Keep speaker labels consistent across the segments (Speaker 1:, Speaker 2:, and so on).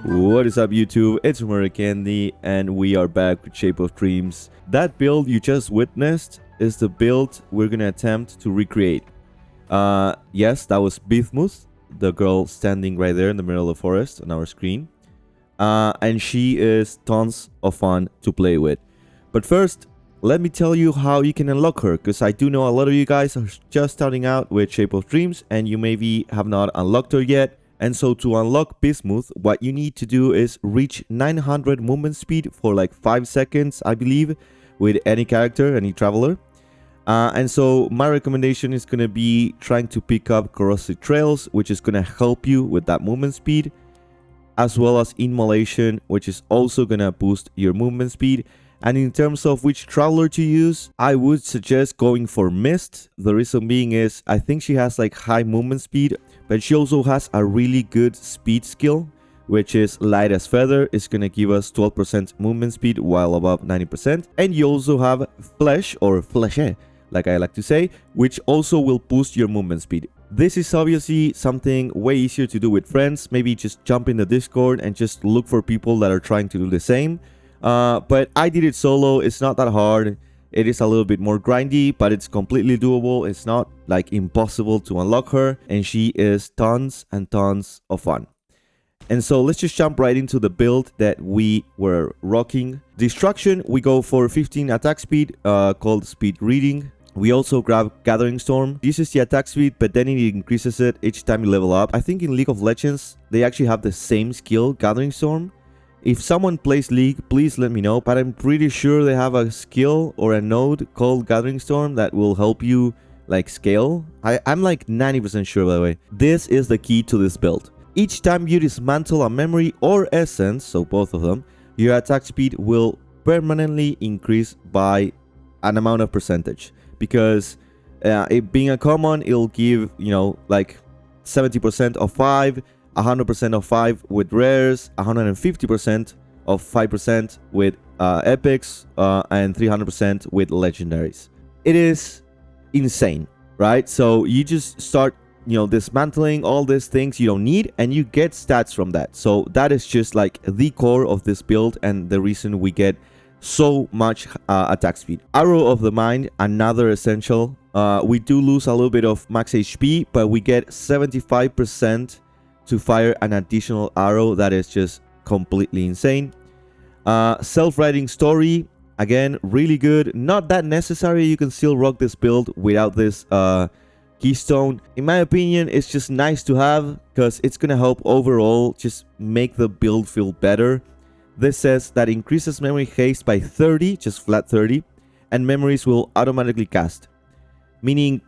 Speaker 1: What is up, YouTube? It's Candy, and we are back with Shape of Dreams. That build you just witnessed is the build we're gonna attempt to recreate. Yes, that was Bismuth, the girl standing right there in the middle of the forest on our screen. And she is tons of fun to play with. But first, let me tell you how you can unlock her, because I do know a lot of you guys are just starting out with Shape of Dreams, and you maybe have not unlocked her yet. And so to unlock Bismuth, what you need to do is reach 900 movement speed for like 5 seconds, I believe, with any character, any traveler. And so my recommendation is going to be trying to pick up Corrosive Trails, which is going to help you with that movement speed, as well as Immolation, which is also going to boost your movement speed. And in terms of which traveler to use, I would suggest going for Mist. The reason being is I think she has like high movement speed, but she also has a really good speed skill, which is Light as Feather. It's going to give us 12% movement speed while above 90%. And you also have Flesh, or Fleshe, like I like to say, which also will boost your movement speed. This is obviously something way easier to do with friends. Maybe just jump in the Discord and just look for people that are trying to do the same. But I did it solo. It's not that hard. It is a little bit more grindy, but it's completely doable. It's not like impossible to unlock her, and she is tons and tons of fun. And so let's just jump right into the build that we were rocking. Destruction, we go for 15 attack speed, called Speed Reading. We also grab Gathering Storm. This is the attack speed, but then it increases it each time you level up. I think in League of Legends, they actually have the same skill, Gathering Storm. If someone plays League, please let me know, but I'm pretty sure they have a skill or a node called Gathering Storm that will help you like scale. I'm like 90% sure, by the way. This is the key to this build. Each time you dismantle a memory or essence, so both of them, your attack speed will permanently increase by an amount of percentage. Because it being a common, it'll give, you know, like 70% of 5, 100% of 5 with rares, 150% of 5% with epics, and 300% with legendaries. It is insane, right? So you just start, you know, dismantling all these things you don't need, and you get stats from that. So that is just like the core of this build and the reason we get so much attack speed. Arrow of the Mind, another essential. We do lose a little bit of max HP, but we get 75% to fire an additional arrow. That is just completely insane. Self-writing story, again, really good. Not that necessary. You can still rock this build without this keystone. In my opinion, it's just nice to have because it's gonna help overall just make the build feel better. This says that increases memory haste by 30, just flat 30, and memories will automatically cast. Meaning,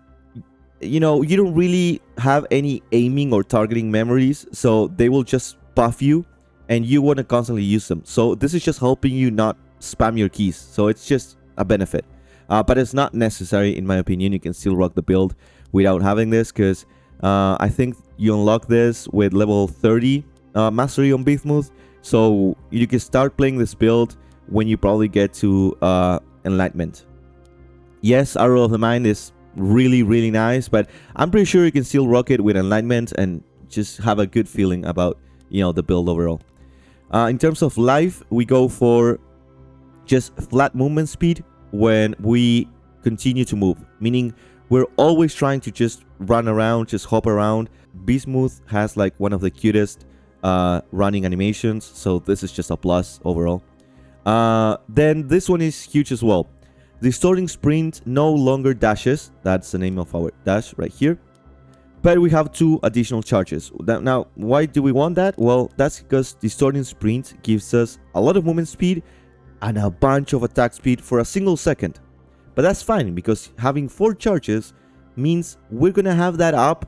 Speaker 1: you know, you don't really have any aiming or targeting memories, so they will just buff you and you want to constantly use them. So this is just helping you not spam your keys, so it's just a benefit, but it's not necessary in my opinion. You can still rock the build without having this, because I think you unlock this with level 30 mastery on Bismuth, so you can start playing this build when you probably get to Enlightenment. Yes, Arrow of the Mind is really nice, but I'm pretty sure you can still rock it with Enlightenment and just have a good feeling about, you know, the build overall. In terms of life, we go for just flat movement speed when we continue to move, meaning we're always trying to just run around, just hop around. Bismuth has like one of the cutest running animations, so this is just a plus overall. Then this one is huge as well. Distorting Sprint no longer dashes. That's the name of our dash right here. But we have 2 additional charges. Now, why do we want that? Well, that's because Distorting Sprint gives us a lot of movement speed and a bunch of attack speed for a single second. But that's fine, because having 4 charges means we're gonna have that up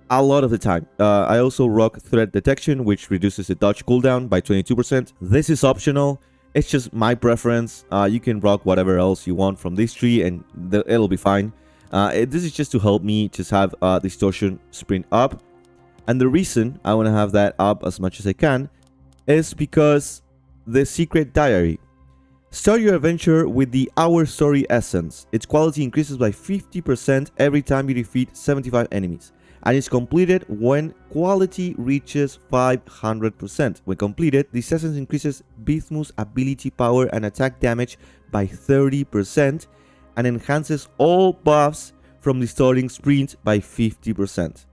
Speaker 1: a lot of the time. I also rock Threat Detection, which reduces the dodge cooldown by 22%. This is optional. It's just my preference. You can rock whatever else you want from this tree and it'll be fine. This is just to help me just have Distortion Sprint up. And the reason I want to have that up as much as I can is because the Secret Diary. Start your adventure with the Our Story Essence. Its quality increases by 50% every time you defeat 75 enemies. and it's completed when quality reaches 500%. When completed, this essence increases Bismuth's ability power and attack damage by 30% and enhances all buffs from the starting sprint by 50%.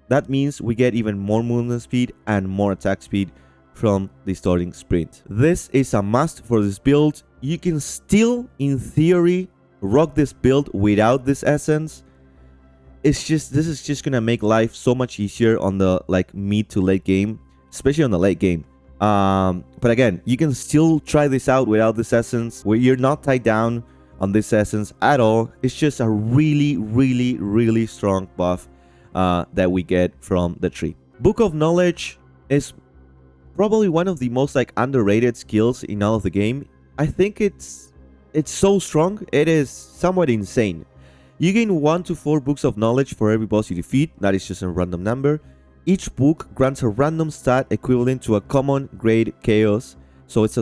Speaker 1: That means we get even more movement speed and more attack speed from the starting sprint. This is a must for this build. You can still, in theory, rock this build without this essence. This is just gonna make life so much easier on the like mid to late game, especially on the late game. But again, you can still try this out without this essence, where you're not tied down on this essence at all. It's just a really strong buff that we get from the tree. Book of Knowledge is probably one of the most like underrated skills in all of the game. I think it's so strong, it is somewhat insane. You gain 1 to 4 books of knowledge for every boss you defeat. That is just a random number. Each book grants a random stat equivalent to a common grade chaos. So it's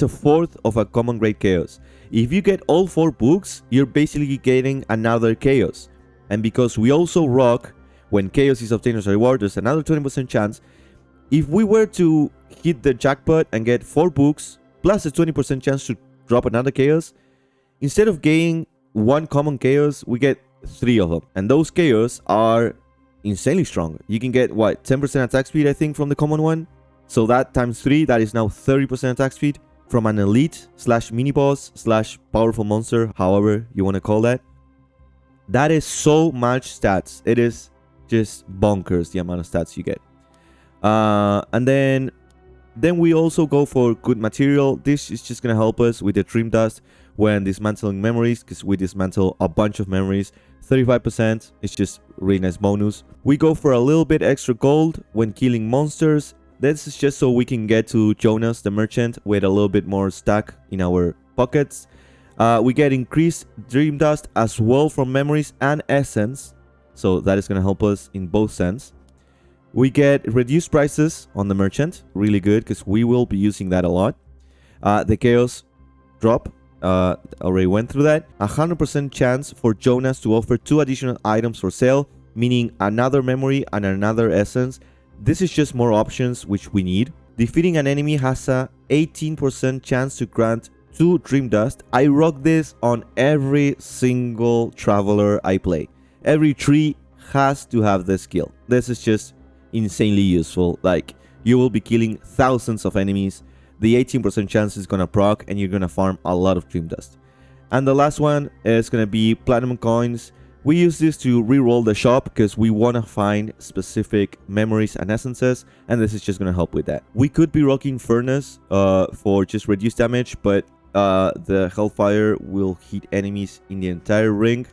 Speaker 1: a fourth of a common grade chaos. If you get all 4 books, you're basically getting another chaos. And because we also rock when chaos is obtained as a reward, there's another 20% chance. If we were to hit the jackpot and get 4 books plus a 20% chance to drop another chaos, instead of gaining 1 common chaos, we get 3 of them. And those chaos are insanely strong. You can get, what, 10% attack speed, I think, from the common one. So that times 3, that is now 30% attack speed from an elite slash mini boss slash powerful monster, however you want to call that. That is so much stats. It is just bonkers the amount of stats you get. And then we also go for good material. This is just going to help us with the dream dust when dismantling memories, because we dismantle a bunch of memories. 35%, it's just really nice bonus. We go for a little bit extra gold when killing monsters. This is just so we can get to Jonas the merchant with a little bit more stack in our pockets. We get increased dream dust as well from memories and essence, so that is going to help us in both sense. We get reduced prices on the merchant, really good, because we will be using that a lot. The chaos drop, already went through that. 100% chance for Jonas to offer 2 additional items for sale, meaning another memory and another essence. This is just more options which we need. Defeating an enemy has a 18% chance to grant 2 dream dust. I rock this on every single traveler I play. Every tree has to have this skill. This is just insanely useful. Like, you will be killing thousands of enemies. The 18% chance is gonna proc and you're gonna farm a lot of dream dust. And the last one is gonna be platinum coins. We use this to reroll the shop because we want to find specific memories and essences, and this is just going to help with that. We could be rocking Furnace for just reduced damage, but the Hellfire will hit enemies in the entire ring.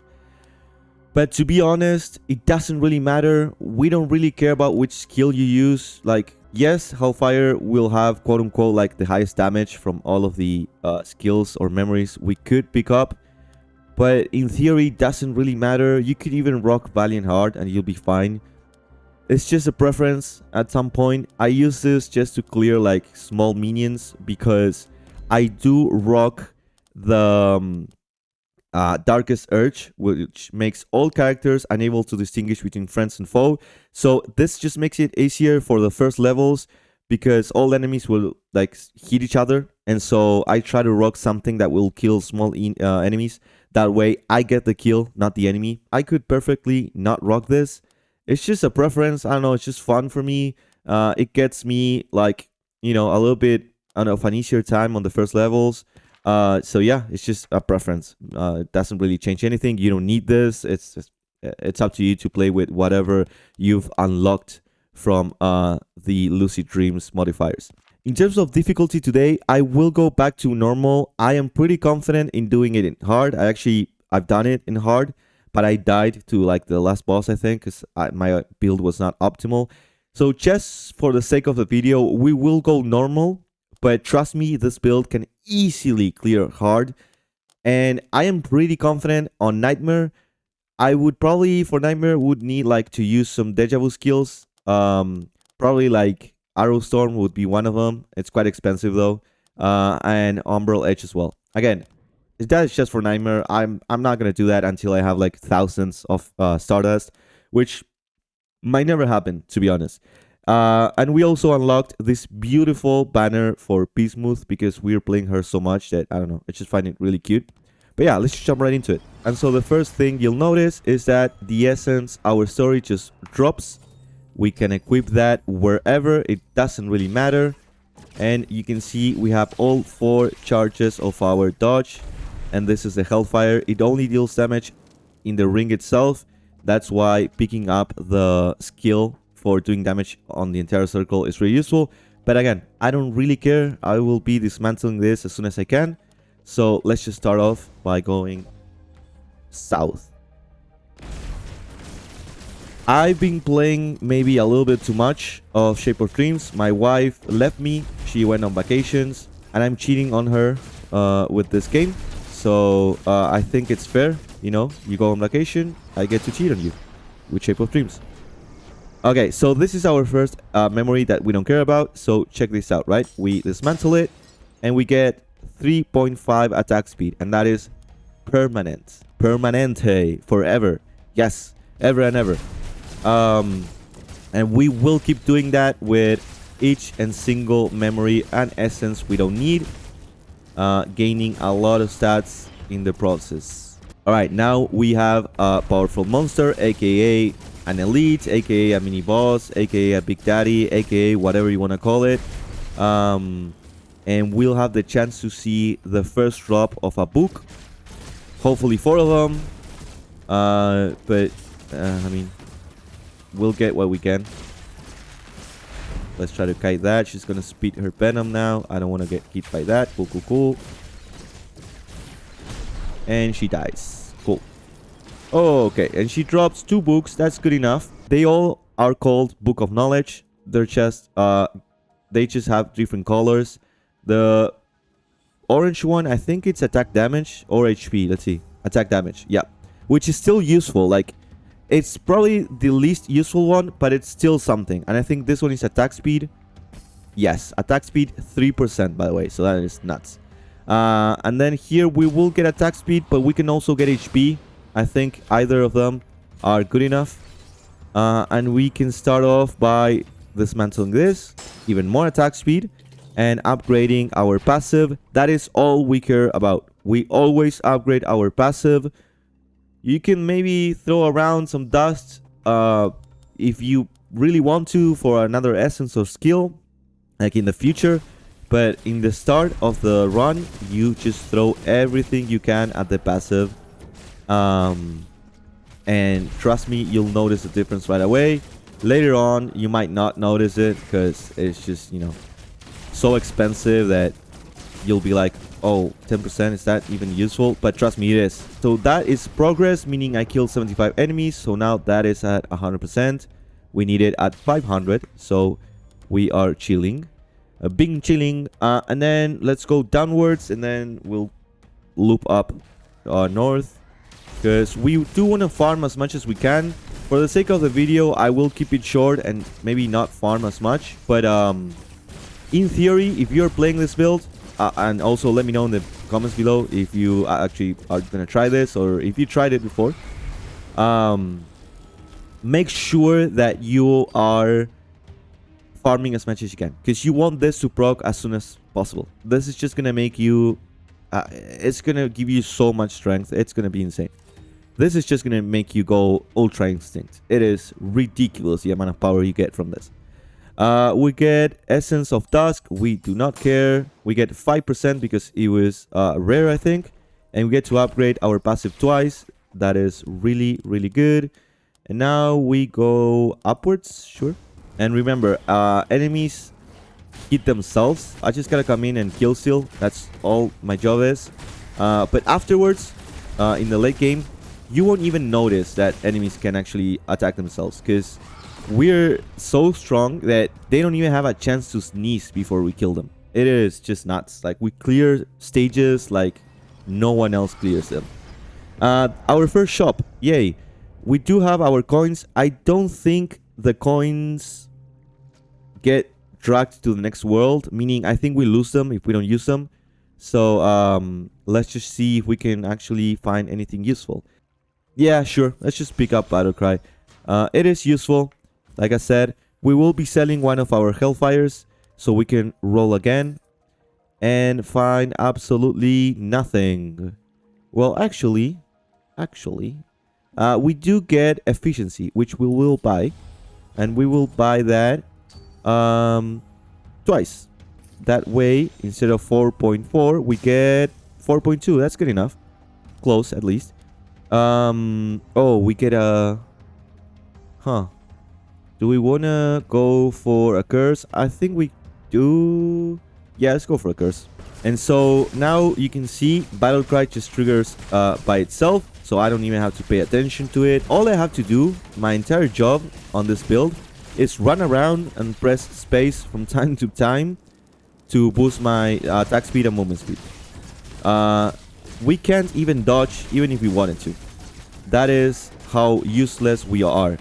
Speaker 1: But to be honest, it doesn't really matter. We don't really care about which skill you use. Like, yes, Hellfire will have quote-unquote like the highest damage from all of the skills or memories we could pick up. But in theory, it doesn't really matter. You could even rock Valiant Heart and you'll be fine. It's just a preference at some point. I use this just to clear like small minions because I do rock the Darkest Urge, which makes all characters unable to distinguish between friends and foe. So this just makes it easier for the first levels because all enemies will like hit each other. And so I try to rock something that will kill small enemies. That way I get the kill, not the enemy. I could perfectly not rock this. It's just a preference. I don't know, it's just fun for me. It gets me like, you know, a little bit of an easier time on the first levels. So yeah, it's just a preference. It doesn't really change anything. You don't need this. It's up to you to play with whatever you've unlocked from the Lucid Dreams modifiers. In terms of difficulty today, I will go back to normal. I am pretty confident in doing it in hard. I've done it in hard, but I died to like the last boss, I think, because my build was not optimal. So just for the sake of the video, we will go normal, but trust me, this build can easily clear hard. And I am pretty confident on Nightmare. I would probably, for Nightmare, would need like to use some Deja Vu skills. Probably like Arrow Storm would be one of them. It's quite expensive though. And Umbral Edge as well. Again, that is just for Nightmare. I'm not gonna do that until I have like thousands of Stardust, which Might never happen, to be honest. And we also unlocked this beautiful banner for Bismuth because we're playing her so much that, I don't know, I just find it really cute. But yeah, let's just jump right into it. And so the first thing you'll notice is that the essence, our story just drops. We can equip that wherever, it doesn't really matter. And you can see we have all 4 charges of our dodge. And this is the Hellfire. It only deals damage in the ring itself. That's why picking up the skill for doing damage on the entire circle is really useful. But again, I don't really care. I will be dismantling this as soon as I can. So let's just start off by going south. I've been playing maybe a little bit too much of Shape of Dreams. My wife left me. She went on vacations. And I'm cheating on her with this game. So I think it's fair. You know, you go on vacation, I get to cheat on you with Shape of Dreams. Okay, so this is our first memory that we don't care about. So check this out, right? We dismantle it and we get 3.5 attack speed. And that is permanent. Permanente. Forever. Yes. Ever and ever. And we will keep doing that with each and single memory and essence we don't need. Gaining a lot of stats in the process. Alright, now we have a powerful monster, aka an elite, aka a mini boss, aka a big daddy, aka whatever you want to call it. And we'll have the chance to see the first drop of a book. Hopefully 4 of them. But I mean, we'll get what we can. Let's try to kite that. She's gonna speed her venom now. I don't want to get hit by that. Cool, cool, cool. And she dies. Cool. Oh, okay. And she drops 2 books. That's good enough. They all are called Book of Knowledge. They're just they just have different colors. The orange one, I think it's attack damage or HP. Let's see. Attack damage. Yeah. Which is still useful. Like, it's probably the least useful one, but it's still something. And I think this one is attack speed. Yes, attack speed 3%, by the way. So that is nuts. And then here we will get attack speed, but we can also get HP. I think either of them are good enough. And we can start off by dismantling this. Even more attack speed. And upgrading our passive. That is all we care about. We always upgrade our passive. You can maybe throw around some dust if you really want to for another essence or skill, like in the future. But in the start of the run, you just throw everything you can at the passive. And trust me, you'll notice the difference right away. Later on, you might not notice it because it's just, you know, so expensive that you'll be like, oh, 10%, is that even useful? But trust me, it is. So that is progress, meaning I killed 75 enemies. So now that is at 100%. We need it at 500. So we are chilling. Big chilling. And then let's go downwards. And then we'll loop up north. Because we do want to farm as much as we can. For the sake of the video, I will keep it short and maybe not farm as much. But in theory, if you're playing this build, and also let me know in the comments below if you actually are going to try this or if you tried it before. Make sure that you are farming as much as you can, because you want this to proc as soon as possible. This is just going to make you... it's going to give you so much strength. It's going to be insane. This is just going to make you go Ultra Instinct. It is ridiculous the amount of power you get from this. We get Essence of Dusk. We do not care. We get 5% because it was rare, I think. And we get to upgrade our passive twice. That is really, really good. And now we go upwards. Sure. And remember, enemies hit themselves. I just gotta come in and kill steal. That's all my job is. But afterwards, in the late game, you won't even notice that enemies can actually attack themselves, because we're so strong that they don't even have a chance to sneeze before we kill them. It is just nuts. Like, we clear stages like no one else clears them. Our first shop, yay. We do have our coins. I don't think the coins get dragged to the next world, meaning I think we lose them if we don't use them. So let's just see if we can actually find anything useful. Yeah, sure. Let's just pick up Battle Cry. It is useful. Like I said, we will be selling one of our Hellfires so we can roll again and find absolutely nothing. Well, actually, we do get efficiency, which we will buy. And we will buy that twice. That way, instead of 4.4, we get 4.2. That's good enough. Close, at least. Oh, we get a... Huh. Do we want to go for a curse? I think we do... Yeah, let's go for a curse. And so now you can see Battle Cry just triggers by itself. So I don't even have to pay attention to it. All I have to do, my entire job on this build, is run around and press space from time to time to boost my attack speed and movement speed. We can't even dodge even if we wanted to. That is how useless we are.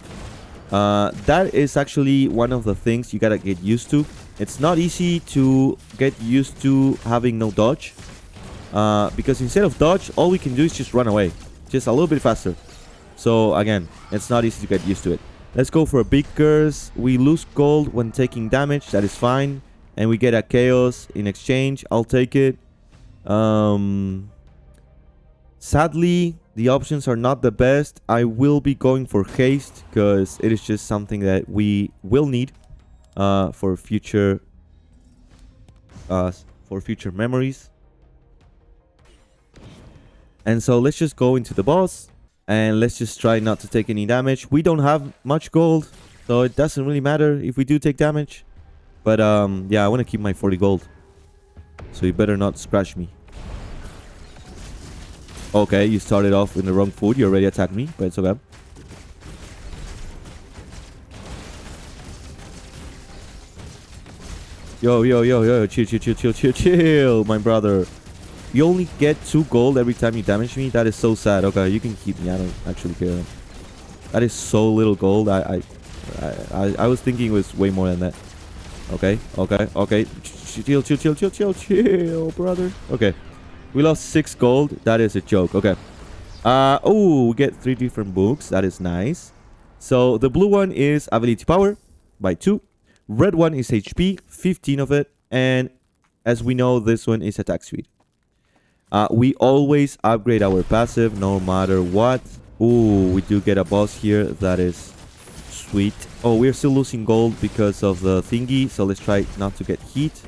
Speaker 1: That is actually one of the things you gotta get used to. It's not easy to get used to having no dodge. Because instead of dodge, all we can do is just run away. Just a little bit faster. So again, it's not easy to get used to it. Let's go for a big curse. We lose gold when taking damage. That is fine. And we get a chaos in exchange. I'll take it. Sadly, the options are not the best. I will be going for haste because it is just something that we will need for future memories. And so let's just go into the boss and let's just try not to take any damage. We don't have much gold, so it doesn't really matter if we do take damage. But yeah, I want to keep my 40 gold. So you better not scratch me. Okay, you started off in the wrong foot. You already attacked me, but it's okay. Yo, chill, my brother. You only get 2 gold every time you damage me. That is so sad. Okay, you can keep me. I don't actually care. That is so little gold. I was thinking it was way more than that. Okay. Chill, brother. Okay. We lost 6 gold. That is a joke. Okay. Oh, we get 3 different books. That is nice. So the blue one is ability power by 2. Red one is HP, 15 of it. And as we know, this one is attack speed. We always upgrade our passive no matter what. Ooh, we do get a boss here. That is sweet. Oh, we're still losing gold because of the thingy. So let's try not to get hit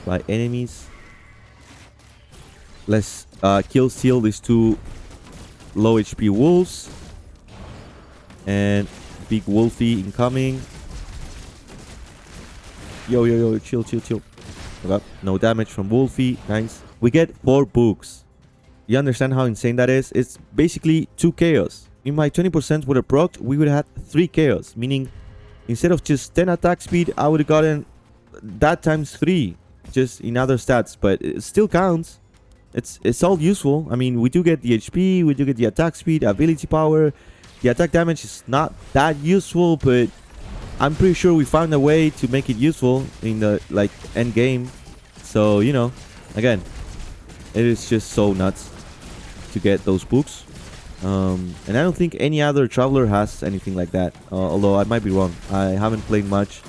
Speaker 1: by enemies. Let's kill steal these 2 low HP wolves. And big wolfie incoming. Yo, chill. Okay. No damage from wolfie. Nice. We get 4 books. You understand how insane that is? It's basically 2 chaos. In my 20% would have procced, we would have had 3 chaos. Meaning, instead of just 10 attack speed, I would have gotten that times 3. Just in other stats. But it still counts. It's all useful. I mean, we do get the HP, we do get the attack speed, ability power. The attack damage is not that useful, but I'm pretty sure we found a way to make it useful in the end game. So, you know, again, it is just so nuts to get those books. And I don't think any other traveler has anything like that. Although I might be wrong. I haven't played much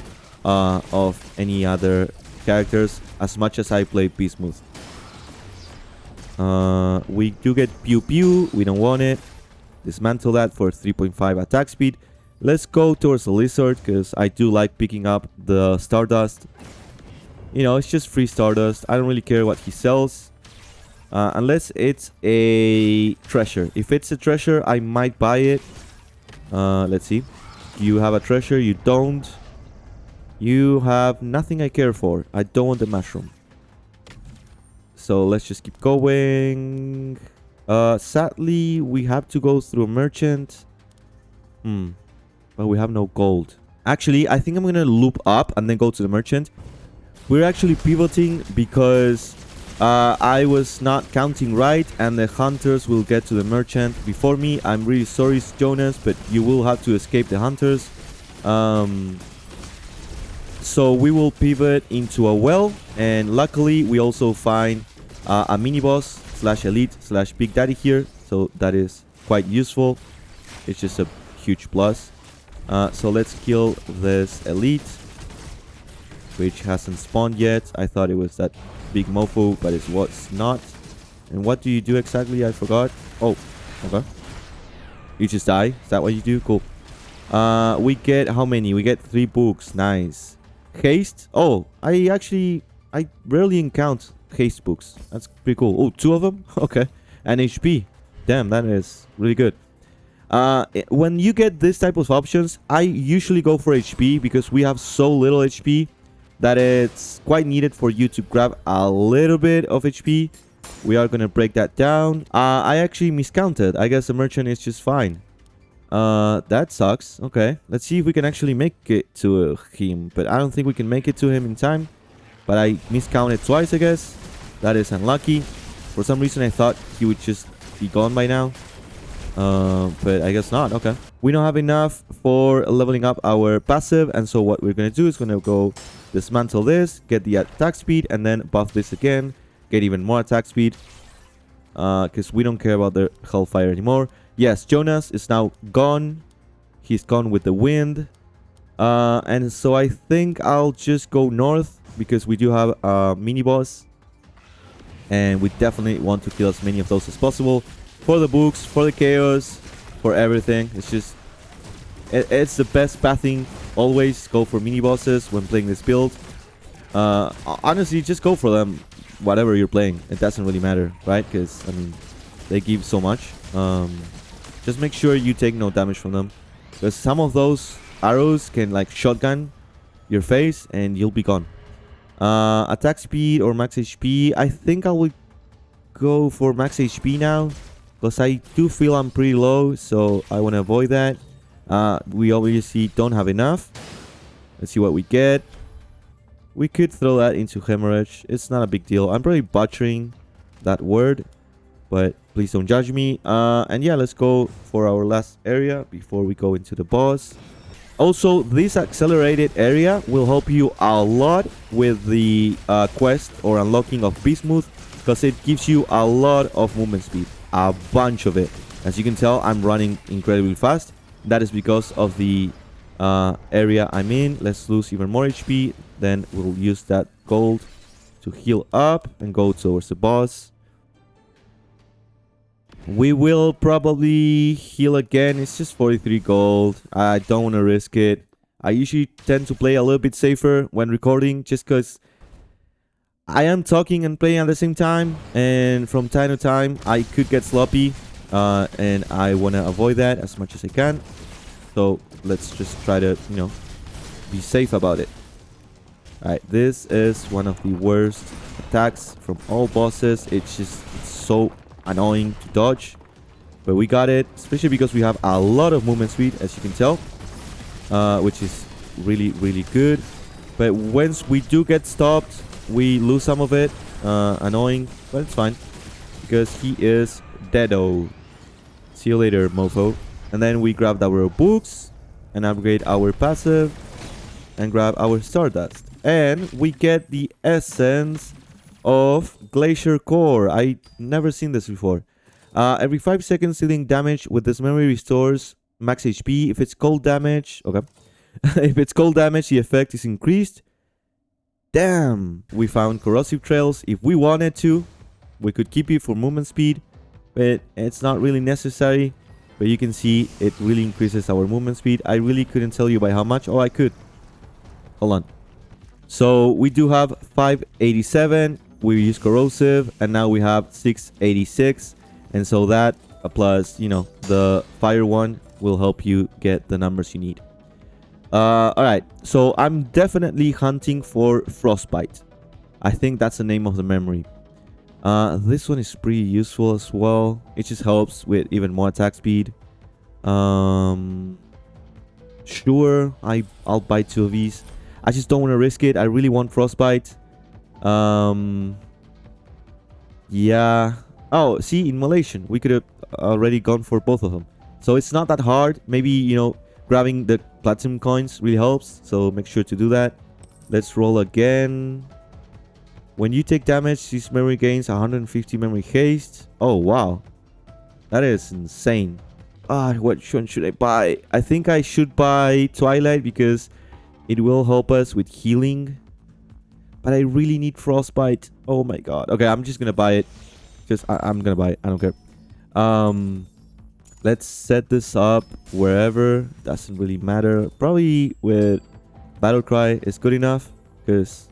Speaker 1: of any other characters as much as I play Bismuth. We do get pew pew. We don't want it. Dismantle that for 3.5 attack speed. Let's go towards the lizard because I do like picking up the stardust. You know, it's just free stardust. I don't really care what he sells. Unless it's a treasure. If it's a treasure, I might buy it. Let's see. Do you have a treasure? You don't. You have nothing I care for. I don't want the mushroom. So let's just keep going. Sadly, we have to go through a merchant. But we have no gold. Actually, I think I'm going to loop up and then go to the merchant. We're actually pivoting because I was not counting right. And the hunters will get to the merchant before me. I'm really sorry, Jonas, but you will have to escape the hunters. So we will pivot into a well. And luckily, we also find a mini-boss / elite / Big Daddy here. So that is quite useful. It's just a huge plus. So let's kill this elite, which hasn't spawned yet. I thought it was that big mofo, but it was not. And what do you do exactly? I forgot. Oh, okay. You just die. Is that what you do? Cool. We get how many? We get 3 books. Nice. Haste. Oh, I rarely encounter haste books. That's pretty cool. Oh, 2 of them? Okay. And HP. Damn, that is really good. When you get this type of options, I usually go for HP because we have so little HP that it's quite needed for you to grab a little bit of HP. We are gonna break that down. I actually miscounted. I guess the merchant is just fine. That sucks. Okay, let's see if we can actually make it to him. But I don't think we can make it to him in time. But I miscounted twice, I guess. That is unlucky. For some reason, I thought he would just be gone by now. But I guess not. Okay. We don't have enough for leveling up our passive. And so what we're going to do is going to go dismantle this, get the attack speed, and then buff this again. Get even more attack speed. Because we don't care about the hellfire anymore. Yes, Jonas is now gone. He's gone with the wind. And so I think I'll just go north because we do have a mini boss. And we definitely want to kill as many of those as possible. For the books, for the chaos, for everything. It's just... It's the best pathing. Always go for mini bosses when playing this build. Honestly, just go for them. Whatever you're playing. It doesn't really matter, right? Because, I mean, they give so much. Just make sure you take no damage from them. Because some of those arrows can like shotgun your face and you'll be gone. Attack speed or max HP. I think I will go for max HP now. Because I do feel I'm pretty low. So I want to avoid that. We obviously don't have enough. Let's see what we get. We could throw that into hemorrhage. It's not a big deal. I'm probably butchering that word. But please don't judge me. And yeah, let's go for our last area before we go into the boss. Also, this accelerated area will help you a lot with the quest or unlocking of Bismuth. Because it gives you a lot of movement speed. A bunch of it. As you can tell, I'm running incredibly fast. That is because of the area I'm in. Let's lose even more HP. Then we'll use that gold to heal up and go towards the boss. We will probably heal again. It's just 43 gold. I don't want to risk it. I usually tend to play a little bit safer when recording just because I am talking and playing at the same time. And from time to time, I could get sloppy. And I want to avoid that as much as I can. So let's just try to, you know, be safe about it. Alright, this is one of the worst attacks from all bosses. It's so annoying to dodge, but we got it, especially because we have a lot of movement speed, as you can tell, which is really good. But once we do get stopped, we lose some of it. Annoying, but it's fine because he is deado. See you later, mofo. And then we grab our books and upgrade our passive and grab our stardust, and we get the essence of Glacier Core. I never seen this before. Every 5 seconds dealing damage with this memory restores max HP. If it's cold damage, okay. If it's cold damage, the effect is increased. Damn, we found corrosive trails. If we wanted to, we could keep it for movement speed, but it's not really necessary. But you can see it really increases our movement speed. I really couldn't tell you by how much. Oh, I could. Hold on. So we do have 587. We use corrosive, and now we have 686. And so that plus, you know, the fire one will help you get the numbers you need. Alright, so I'm definitely hunting for frostbite. I think that's the name of the memory. This one is pretty useful as well. It just helps with even more attack speed. Sure, I'll buy 2 of these. I just don't want to risk it. I really want frostbite. Yeah. Oh, see, immolation. We could have already gone for both of them. So it's not that hard. Maybe, you know, grabbing the platinum coins really helps. So make sure to do that. Let's roll again. When you take damage, this memory gains 150 memory haste. Oh, wow. That is insane. Which one should I buy? I think I should buy Twilight because it will help us with healing. But I really need Frostbite. Oh my god. Okay, I'm just gonna buy it. Because I'm gonna buy it. I don't care. Let's set this up wherever. Doesn't really matter. Probably with Battle Cry is good enough. Because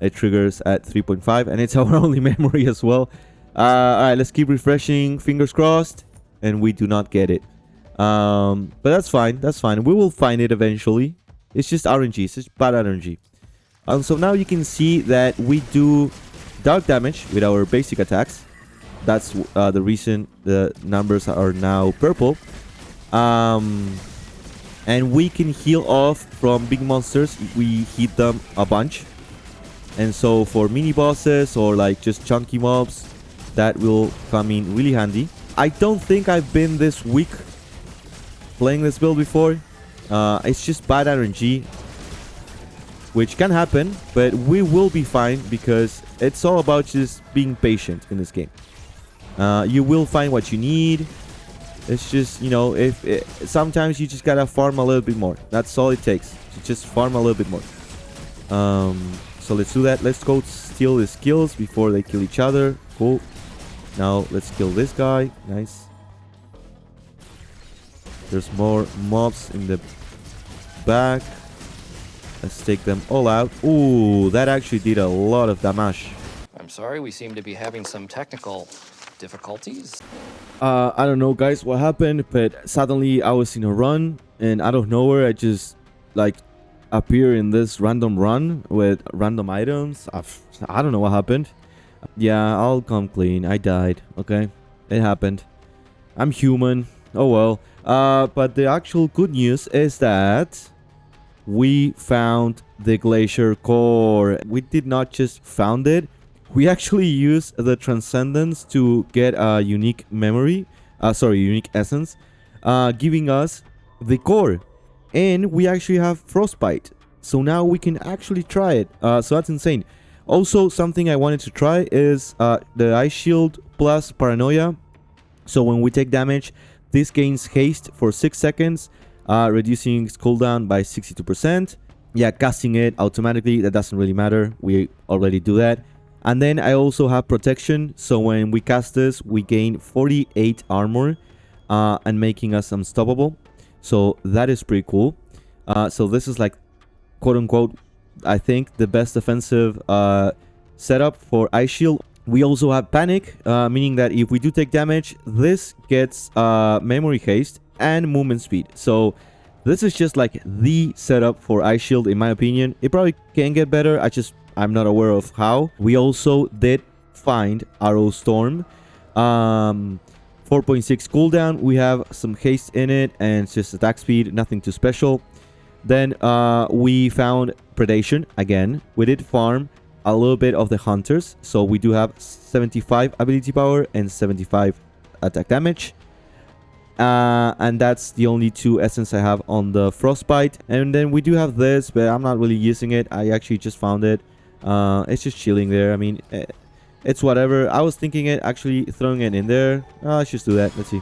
Speaker 1: it triggers at 3.5. And it's our only memory as well. Alright, let's keep refreshing. Fingers crossed. And we do not get it. But that's fine. That's fine. We will find it eventually. It's just RNG. It's just bad RNG. So now you can see that we do dark damage with our basic attacks. That's the reason the numbers are now purple. And we can heal off from big monsters if we hit them a bunch. And so for mini bosses or like just chunky mobs, that will come in really handy. I don't think I've been this weak playing this build before. It's just bad RNG, which can happen, but we will be fine because it's all about just being patient in this game. You will find what you need. It's just, you know, sometimes you just gotta farm a little bit more. That's all it takes, to just farm a little bit more. So let's do that. Let's go steal the skills before they kill each other. Cool. Now let's kill this guy. Nice. There's more mobs in the back. Let's take them all out. Ooh, that actually did a lot of damage.
Speaker 2: I'm sorry, we seem to be having some technical difficulties.
Speaker 1: I don't know, guys, what happened, but suddenly I was in a run, and out of nowhere, I just, like, appear in this random run with random items. I don't know what happened. Yeah, I'll come clean. I died, okay? It happened. I'm human. Oh, well. But the actual good news is that we found the glacier core. We did not just found it. We actually used the transcendence to get a unique memory. Unique essence. Giving us the core. And we actually have frostbite. So now we can actually try it. So that's insane. Also, something I wanted to try is the ice shield plus paranoia. So when we take damage, this gains haste for 6 seconds. Reducing its cooldown by 62%. Yeah, casting it automatically, that doesn't really matter. We already do that. And then I also have protection. So when we cast this, we gain 48 armor and making us unstoppable. So that is pretty cool. So this is like, quote unquote, I think the best defensive setup for ice shield. We also have panic, meaning that if we do take damage, this gets memory haste and movement speed. So this is just like the setup for ice shield in my opinion. It probably can get better. I'm not aware of how. We also did find arrow storm, 4.6 cooldown. We have some haste in it and it's just attack speed, nothing too special. Then we found predation again. We did farm a little bit of the hunters, so we do have 75 ability power and 75 attack damage. And that's the only 2 essence I have on the frostbite. And then we do have this, but I'm not really using it. I actually just found it. It's just chilling there. I mean, it's whatever. I was thinking it actually throwing it in there. Let's just do that. Let's see.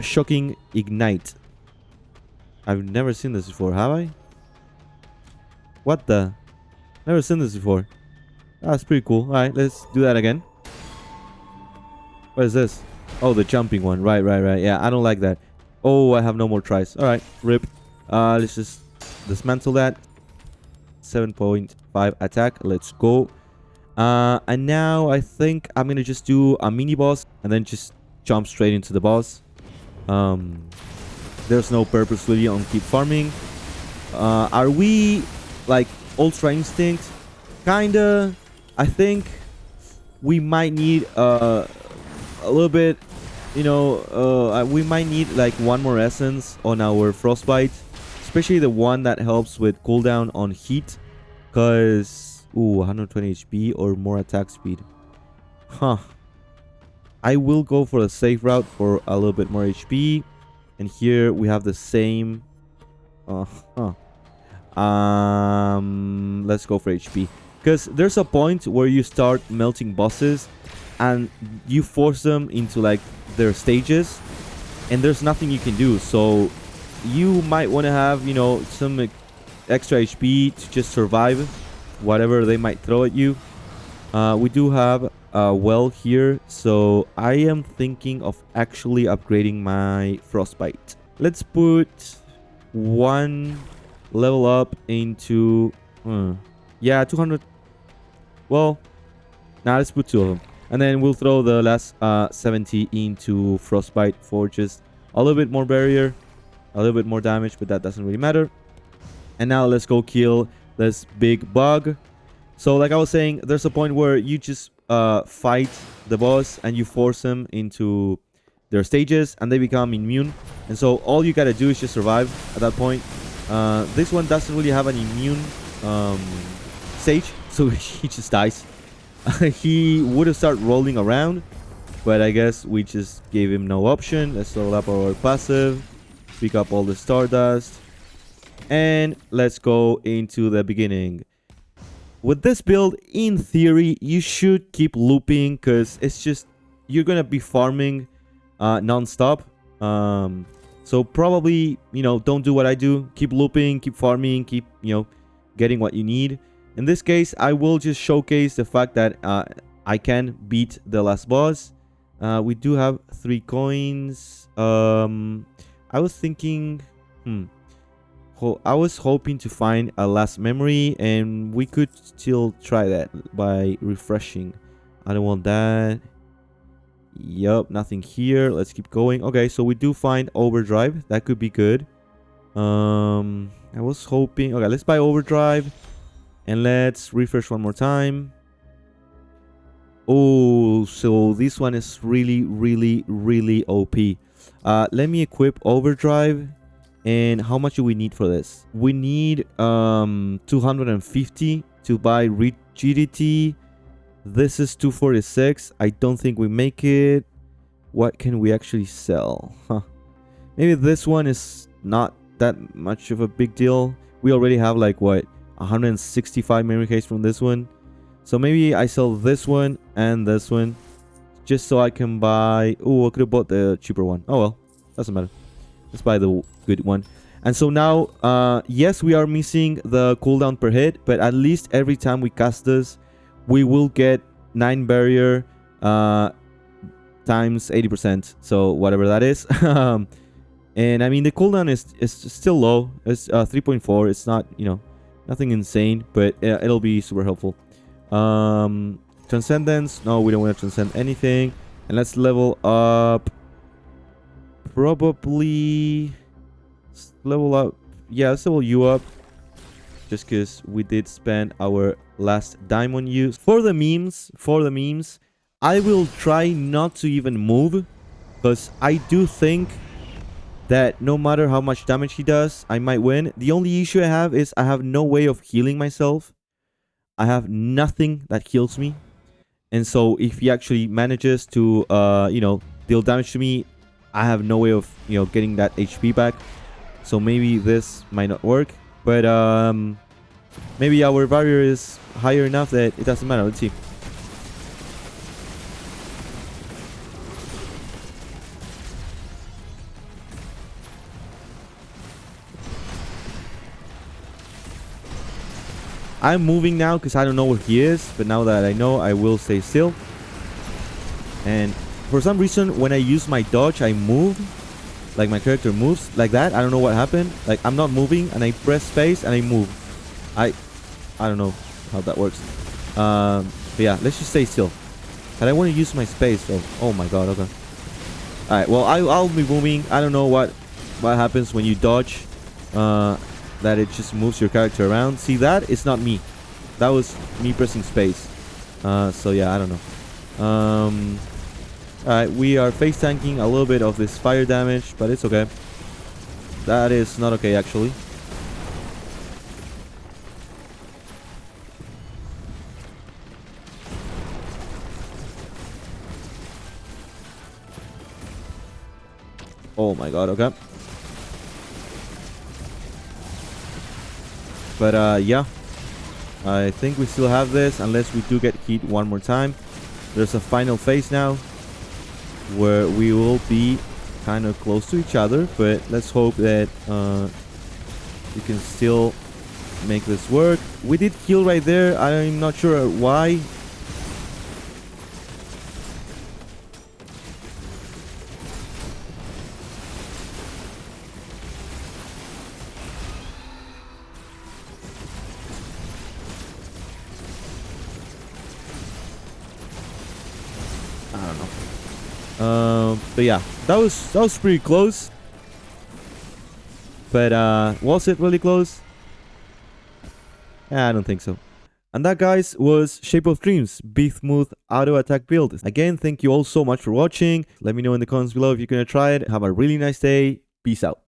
Speaker 1: Shocking ignite. I've never seen this before, have I? What the? Never seen this before. That's pretty cool. Alright, let's do that again. What is this? Oh, the jumping one. Right. Yeah, I don't like that. Oh, I have no more tries. Alright, rip. Let's just dismantle that. 7.5 attack. Let's go. And now I think I'm gonna just do a mini boss and then just jump straight into the boss. There's no purpose really on keep farming. Are we like ultra instinct? Kinda. I think we might need a little bit, you know, we might need like one more essence on our frostbite, especially the one that helps with cooldown on heat, because 120 HP or more attack speed. I will go for the safe route for a little bit more HP. And here we have the same. Let's go for HP, because there's a point where you start melting bosses and you force them into like their stages, and there's nothing you can do. So you might want to have, you know, some extra HP to just survive whatever they might throw at you. We do have a well here, so I am thinking of actually upgrading my frostbite. Let's put one level up into yeah, 200. Well, now let's put two of them, and then we'll throw the last 70 into frostbite for just a little bit more barrier, a little bit more damage, but that doesn't really matter. And now let's go kill this big bug. So like I was saying, there's a point where you just fight the boss and you force them into their stages and they become immune. And so all you gotta do is just survive at that point. This one doesn't really have an immune stage, so he just dies. He would have started rolling around, but I guess we just gave him no option. Let's level up our passive, pick up all the stardust, and let's go into the beginning. With this build, in theory, you should keep looping because it's just, you're gonna be farming non-stop. So probably, you know, don't do what I do. Keep looping, keep farming, keep, you know, getting what you need. In this case, I will just showcase the fact that I can beat the last boss. We do have 3 coins. I was thinking, I was hoping to find a last memory, and we could still try that by refreshing. I don't want that. Yup, nothing here. Let's keep going. Okay, so we do find overdrive. That could be good. I was hoping. Okay, let's buy overdrive, and let's refresh one more time. Oh, so this one is really OP. Let me equip overdrive. And how much do we need for this? We need 250 to buy rigidity. This is 246. I don't think we make it. What can we actually sell? Maybe this one is not that much of a big deal. We already have like what, 165 memory case from this one. So maybe I sell this one and this one just so I can buy. Oh, I could have bought the cheaper one. Oh well, doesn't matter. Let's buy the good one. And so now, yes, we are missing the cooldown per hit, but at least every time we cast this, we will get 9 barrier times 80%. So whatever that is. And I mean, the cooldown is still low. It's 3.4. It's not, you know, nothing insane, but it'll be super helpful. Transcendence. No, we don't want to transcend anything. And let's level up. Probably level up. Yeah, let's level you up. Just because we did spend our last dime on you. For the memes, I will try not to even move. Because I do think that no matter how much damage he does, I might win. The only issue I have is I have no way of healing myself. I have nothing that heals me. And so if he actually manages to, you know, deal damage to me, I have no way of, you know, getting that HP back. So maybe this might not work. But maybe our barrier is higher enough that it doesn't matter. Let's see. I'm moving now because I don't know where he is. But now that I know, I will stay still. And for some reason, when I use my dodge, I move. Like my character moves like that. I don't know what happened. Like I'm not moving and I press space and I move. I don't know how that works. But yeah, let's just stay still. But I want to use my space. So, oh my god. Okay. All right. Well, I'll be moving. I don't know what happens when you dodge. That it just moves your character around. See that? It's not me. That was me pressing space. So yeah, I don't know. Alright, we are face tanking a little bit of this fire damage, but it's okay. That is not okay, actually. Oh my god, okay. But yeah, I think we still have this unless we do get hit one more time. There's a final phase now where we will be kind of close to each other, but let's hope that you can still make this work. We did kill right there. I'm not sure why. I don't know. But yeah, that was pretty close. But was it really close? I don't think so. And that, guys, was Shape of Dreams Bismuth auto attack build. Again, thank you all so much for watching. Let me know in the comments below if you're gonna try it. Have a really nice day. Peace out.